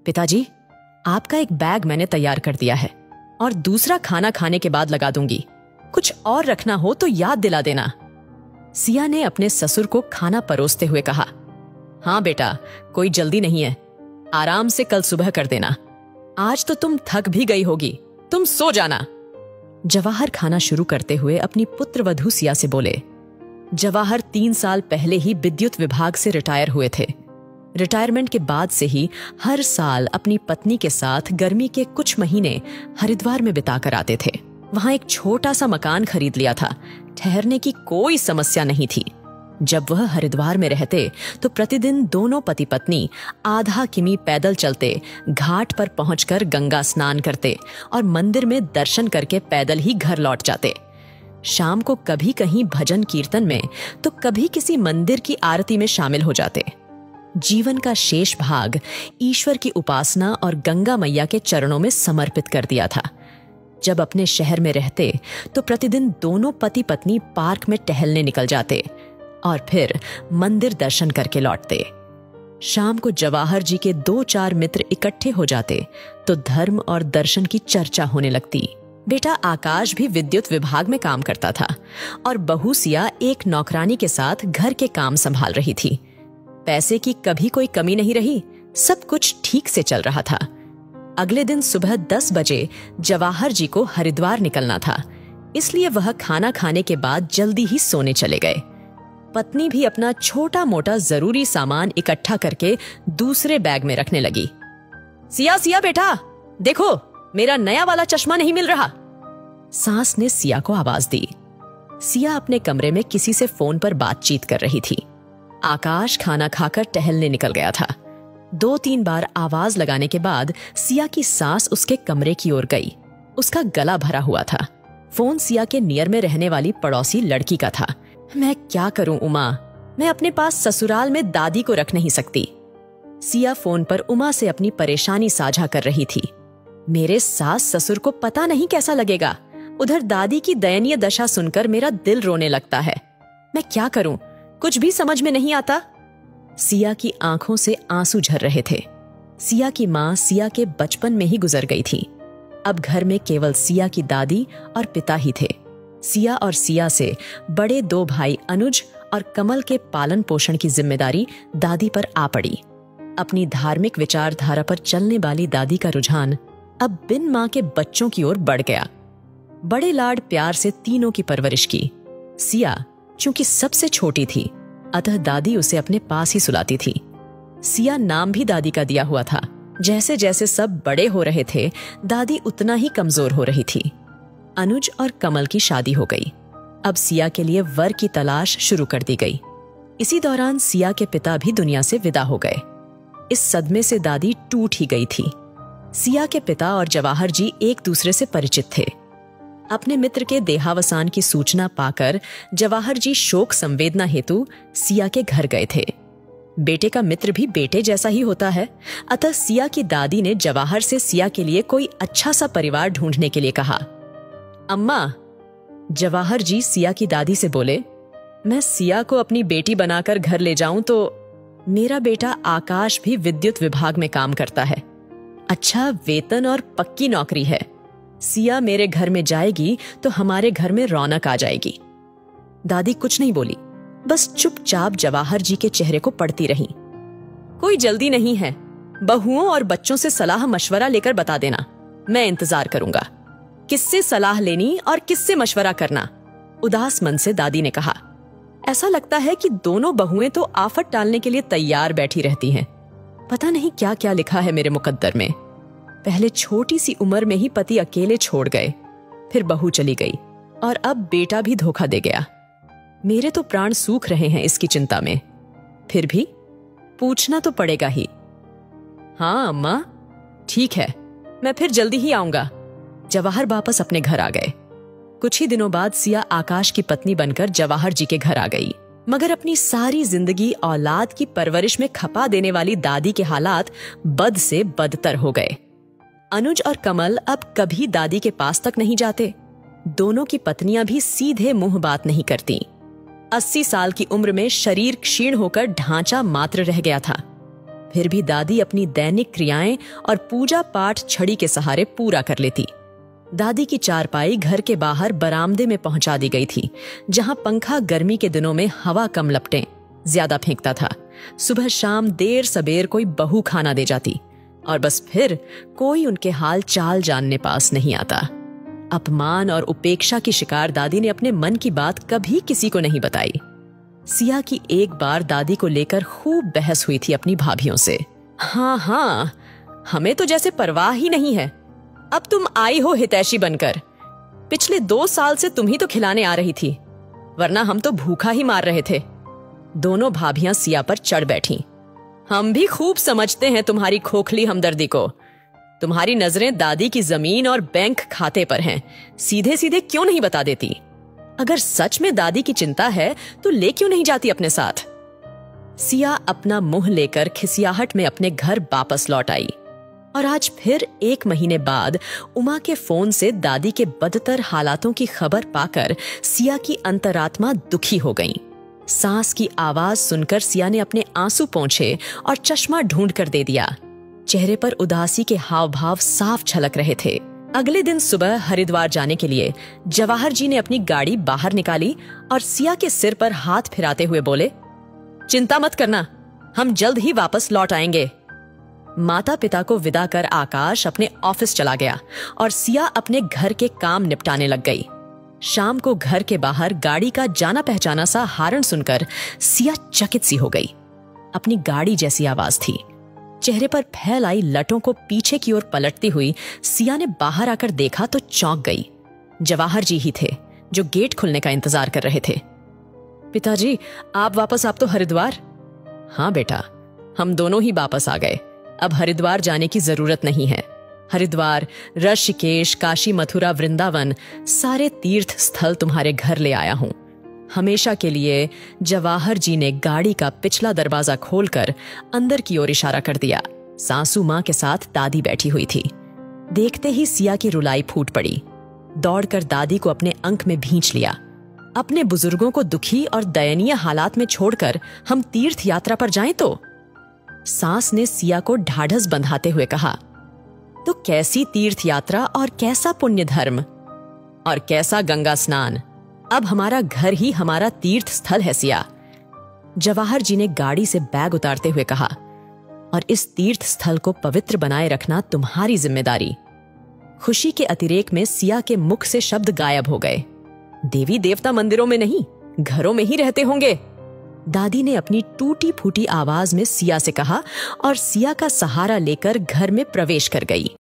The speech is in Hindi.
पिताजी, आपका एक बैग मैंने तैयार कर दिया है और दूसरा खाना खाने के बाद लगा दूंगी। कुछ और रखना हो तो याद दिला देना। सिया ने अपने ससुर को खाना परोसते हुए कहा। हाँ बेटा, कोई जल्दी नहीं है, आराम से कल सुबह कर देना। आज तो तुम थक भी गई होगी, तुम सो जाना। जवाहर खाना शुरू करते हुए अपनी पुत्रवधू सिया से बोले। जवाहर 3 साल पहले ही विद्युत विभाग से रिटायर हुए थे। रिटायरमेंट के बाद से ही हर साल अपनी पत्नी के साथ गर्मी के कुछ महीने हरिद्वार में बिताकर आते थे। वहां एक छोटा सा मकान खरीद लिया था, ठहरने की कोई समस्या नहीं थी। जब वह हरिद्वार में रहते तो प्रतिदिन दोनों पति पत्नी आधा किमी पैदल चलते, घाट पर पहुंचकर गंगा स्नान करते और मंदिर में दर्शन करके पैदल ही घर लौट जाते। शाम को कभी कहीं भजन कीर्तन में तो कभी किसी मंदिर की आरती में शामिल हो जाते। जीवन का शेष भाग ईश्वर की उपासना और गंगा मैया के चरणों में समर्पित कर दिया था। जब अपने शहर में रहते तो प्रतिदिन दोनों पति पत्नी पार्क में टहलने निकल जाते और फिर मंदिर दर्शन करके लौटते। शाम को जवाहर जी के 2-4 मित्र इकट्ठे हो जाते तो धर्म और दर्शन की चर्चा होने लगती। बेटा आकाश भी विद्युत विभाग में काम करता था और बहू सिया एक नौकरानी के साथ घर के काम संभाल रही थी। पैसे की कभी कोई कमी नहीं रही, सब कुछ ठीक से चल रहा था। अगले दिन सुबह 10 बजे जवाहर जी को हरिद्वार निकलना था, इसलिए वह खाना खाने के बाद जल्दी ही सोने चले गए। पत्नी भी अपना छोटा मोटा जरूरी सामान इकट्ठा करके दूसरे बैग में रखने लगी। सिया सिया बेटा, देखो मेरा नया वाला चश्मा नहीं मिल रहा। सास ने सिया को आवाज दी। सिया अपने कमरे में किसी से फोन पर बातचीत कर रही थी। आकाश खाना खाकर टहलने निकल गया था। 2-3 बार आवाज लगाने के बाद सिया की सास उसके कमरे की ओर गई। उसका गला भरा हुआ था। फोन सिया के नियर में रहने वाली पड़ोसी लड़की का था। मैं क्या करूं उमा, मैं अपने पास ससुराल में दादी को रख नहीं सकती। सिया फोन पर उमा से अपनी परेशानी साझा कर रही थी। मेरे सास ससुर को पता नहीं कैसा लगेगा। उधर दादी की दयनीय दशा सुनकर मेरा दिल रोने लगता है। मैं क्या करूं, कुछ भी समझ में नहीं आता। सिया की आंखों से आंसू झर रहे थे। सिया की मां सिया के बचपन में ही गुजर गई थी। अब घर में केवल सिया की दादी और पिता ही थे। सिया और सिया से बड़े 2 भाई अनुज और कमल के पालन पोषण की जिम्मेदारी दादी पर आ पड़ी। अपनी धार्मिक विचारधारा पर चलने वाली दादी का रुझान अब बिन मां के बच्चों की ओर बढ़ गया। बड़े लाड प्यार से तीनों की परवरिश की। सिया चूंकि सबसे छोटी थी, अतः दादी उसे अपने पास ही सुलाती थी। सिया नाम भी दादी का दिया हुआ था। जैसे जैसे सब बड़े हो रहे थे, दादी उतना ही कमजोर हो रही थी। अनुज और कमल की शादी हो गई। अब सिया के लिए वर की तलाश शुरू कर दी गई। इसी दौरान सिया के पिता भी दुनिया से विदा हो गए। इस सदमे से दादी टूट ही गई थी। सिया के पिता और जवाहर जी एक दूसरे से परिचित थे। अपने मित्र के देहावसान की सूचना पाकर जवाहर जी शोक संवेदना हेतु सिया के घर गए थे। बेटे का मित्र भी बेटे जैसा ही होता है, अतः सिया की दादी ने जवाहर से सिया के लिए कोई अच्छा सा परिवार ढूंढने के लिए कहा। अम्मा, जवाहर जी सिया की दादी से बोले, मैं सिया को अपनी बेटी बनाकर घर ले जाऊं तो मेरा बेटा आकाश भी विद्युत विभाग में काम करता है। अच्छा वेतन और पक्की नौकरी है। सिया मेरे घर में जाएगी तो हमारे घर में रौनक आ जाएगी। दादी कुछ नहीं बोली, बस चुपचाप जवाहर जी के चेहरे को पढ़ती रही। कोई जल्दी नहीं है, बहुओं और बच्चों से सलाह मशवरा लेकर बता देना, मैं इंतजार करूंगा। किससे सलाह लेनी और किससे मशवरा करना? उदास मन से दादी ने कहा। ऐसा लगता है कि दोनों बहुएं तो आफत टालने के लिए तैयार बैठी रहती हैं। पता नहीं क्या क्या लिखा है मेरे मुकद्दर में। पहले छोटी सी उम्र में ही पति अकेले छोड़ गए, फिर बहू चली गई और अब बेटा भी धोखा दे गया। मेरे तो प्राण सूख रहे हैं इसकी चिंता में। फिर भी पूछना तो पड़ेगा ही। हाँ अम्मा, ठीक है, मैं फिर जल्दी ही आऊंगा। जवाहर वापस अपने घर आ गए। कुछ ही दिनों बाद सिया आकाश की पत्नी बनकर जवाहर जी के घर आ गई, मगर अपनी सारी जिंदगी औलाद की परवरिश में खपा देने वाली दादी के हालात बद से बदतर हो गए। अनुज और कमल अब कभी दादी के पास तक नहीं जाते। दोनों की पत्नियां भी सीधे मुंह बात नहीं करती। 80 साल की उम्र में शरीर क्षीण होकर ढांचा मात्र रह गया था। फिर भी दादी अपनी दैनिक क्रियाएं और पूजा पाठ छड़ी के सहारे पूरा कर लेती। दादी की चारपाई घर के बाहर बरामदे में पहुंचा दी गई थी, जहां पंखा गर्मी के दिनों में हवा कम लपटें ज्यादा फेंकता था। सुबह शाम देर सबेर कोई बहू खाना दे जाती और बस फिर कोई उनके हाल चाल जानने पास नहीं आता। अपमान और उपेक्षा की शिकार दादी ने अपने मन की बात कभी किसी को नहीं बताई। सिया की एक बार दादी को लेकर खूब बहस हुई थी अपनी भाभियों से। हाँ, हमें तो जैसे परवाह ही नहीं है। अब तुम आई हो हितैषी बनकर। पिछले 2 साल से तुम ही तो खिलाने आ रही थी, वरना हम तो भूखा ही मार रहे थे। दोनों भाभियां सिया पर चढ़ बैठी। हम भी खूब समझते हैं तुम्हारी खोखली हमदर्दी को। तुम्हारी नजरें दादी की जमीन और बैंक खाते पर हैं। सीधे सीधे क्यों नहीं बता देती? अगर सच में दादी की चिंता है तो ले क्यों नहीं जाती अपने साथ? सिया अपना मुंह लेकर खिसियाहट में अपने घर वापस लौट आई और आज फिर 1 महीने बाद उमा के फोन से दादी के बदतर हालातों की खबर पाकर सिया की अंतरात्मा दुखी हो गई। सांस की आवाज सुनकर सिया ने अपने आंसू पोंछे और चश्मा ढूंढ कर दे दिया। चेहरे पर उदासी के हाव भाव साफ झलक रहे थे। अगले दिन सुबह हरिद्वार जाने के लिए जवाहर जी ने अपनी गाड़ी बाहर निकाली और सिया के सिर पर हाथ फिराते हुए बोले, चिंता मत करना, हम जल्द ही वापस लौट आएंगे। माता पिता को विदा कर आकाश अपने ऑफिस चला गया और सिया अपने घर के काम निपटाने लग गई। शाम को घर के बाहर गाड़ी का जाना पहचाना सा हारण सुनकर सिया चकित सी हो गई। अपनी गाड़ी जैसी आवाज थी। चेहरे पर फैल आई लटों को पीछे की ओर पलटती हुई सिया ने बाहर आकर देखा तो चौंक गई। जवाहर जी ही थे जो गेट खुलने का इंतजार कर रहे थे। पिताजी, आप तो हरिद्वार? हाँ बेटा, हम दोनों ही वापस आ गए। अब हरिद्वार जाने की जरूरत नहीं है। हरिद्वार, ऋषिकेश, काशी, मथुरा, वृंदावन सारे तीर्थ स्थल तुम्हारे घर ले आया हूं। हमेशा के लिए। जवाहर जी ने गाड़ी का पिछला दरवाजा खोलकर अंदर की ओर इशारा कर दिया। सासू मां के साथ दादी बैठी हुई थी। देखते ही सिया की रुलाई फूट पड़ी। दौड़कर दादी को अपने अंक में भींच लिया। अपने बुजुर्गों को दुखी और दयनीय हालात में छोड़कर हम तीर्थ यात्रा पर जाएं तो? सास ने सिया को ढाढ़स बंधाते हुए कहा, तो कैसी तीर्थ यात्रा और कैसा पुण्य धर्म और कैसा गंगा स्नान। अब हमारा घर ही हमारा तीर्थ स्थल है सिया। जवाहर जी ने गाड़ी से बैग उतारते हुए कहा, और इस तीर्थ स्थल को पवित्र बनाए रखना तुम्हारी जिम्मेदारी। खुशी के अतिरेक में सिया के मुख से शब्द गायब हो गए। देवी देवता मंदिरों में नहीं, घरों में ही रहते होंगे। दादी ने अपनी टूटी फूटी आवाज में सिया से कहा और सिया का सहारा लेकर घर में प्रवेश कर गई।